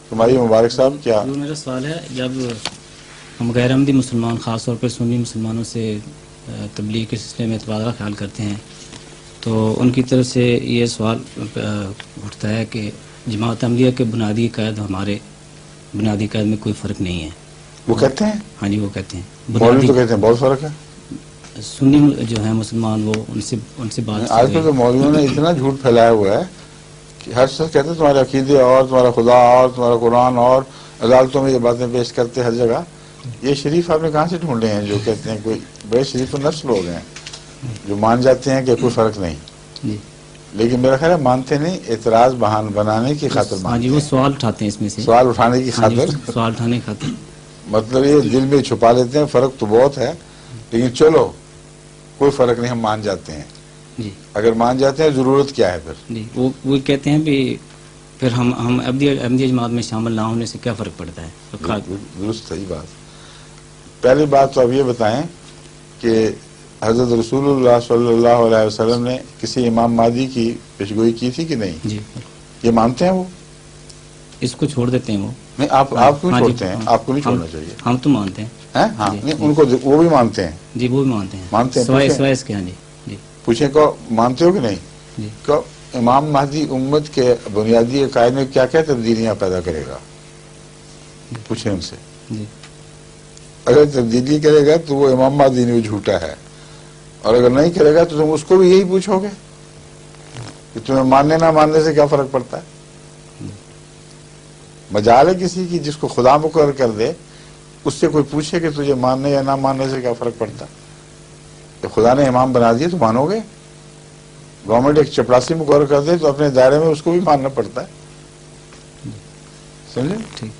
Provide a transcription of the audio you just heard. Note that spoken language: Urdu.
تمہاری مبارک صاحب کیا؟ جو میرا سوال ہے، جب ہم غیر احمدی مسلمان خاص طور پر سنی مسلمانوں سے تبلیغ کے سلسلے میں تبادلہ خیال کرتے ہیں تو ان کی طرف سے یہ سوال اٹھتا ہے کہ جماعت احمدیہ کے بنیادی قائد ہمارے بنیادی قائد میں کوئی فرق نہیں ہے. وہ کہتے ہیں؟ ہاں جی، وہ کہتے ہیں مولوی تو کہتے ہیں بہت فرق ہے. سنی جو ہیں مسلمان وہ ان سے بات آج کل تو مولویوں نے اتنا جھوٹ پھیلایا ہوا ہے کہ ہر شخص کہتے ہیں تمہارے عقیدے اور تمہارا خدا اور تمہارا قرآن اور عدالتوں میں یہ باتیں پیش کرتے ہر جگہ. یہ شریف آپ نے کہاں سے ڈھونڈے ہیں جو کہتے ہیں کوئی بڑے شریف و نفس لوگ ہیں جو مان جاتے ہیں کہ کوئی فرق نہیں. جی، لیکن میرا خیال ہے مانتے نہیں، اعتراض بنانے کی خاطر ہاں جی، مانتے وہ ہیں، سوال اٹھاتے ہیں اس میں سے، سوال اٹھانے کی خاطر. سوال اٹھانے کی خاطر مطلب یہ دل میں چھپا لیتے ہیں فرق تو بہت ہے لیکن چلو کوئی فرق نہیں، ہم مان جاتے ہیں. جی اگر مان جاتے ہیں ضرورت کیا ہے پھر؟ جی، وہ کہتے ہیں بھی پھر ہم احمدیہ جماعت میں شامل نہ ہونے سے کیا فرق پڑتا ہے؟ درست، صحیح بات. پہلی بات تو اب یہ بتائیں کہ حضرت رسول اللہ صلی اللہ علیہ وسلم نے کسی امام مہدی کی پیشگوئی کی تھی کہ نہیں؟ جی، یہ مانتے ہیں وہ؟ اس کو چھوڑ دیتے ہیں وہ. نہیں، آپ کیوں چھوڑتے ہیں؟ آپ کو نہیں چھوڑنا چاہیے. ہم تو مانتے ہیں. ہاں نہیں، ان کو وہ بھی مانتے ہیں. جی، وہ بھی مانتے ہیں. مانتے ہیں. سوائے اس کے. ہاں جی جی، پوچھیں کو مانتے ہو کہ نہیں؟ جی، کہ امام مہدی امت کے بنیادی عقائد میں کیا کیا تبدیلیاں پیدا کرے گا؟ پوچھیں ان سے. جی، اگر تبدیلی کرے گا تو وہ امام مہدی نہیں، وہ جھوٹا ہے. اور اگر نہیں کرے گا تو تم اس کو بھی یہی پوچھو گے کہ تمہیں ماننے نہ ماننے سے کیا فرق پڑتا ہے؟ مجال ہے کسی کی جس کو خدا مقرر کر دے اس سے کوئی پوچھے کہ تجھے ماننے یا نہ ماننے سے کیا فرق پڑتا ہے؟ کہ خدا نے امام بنا دیے تو مانو گے. گورنمنٹ ایک چپڑاسی مقرر کر دے تو اپنے دائرے میں اس کو بھی ماننا پڑتا ہے. سمجھے؟ ٹھیک.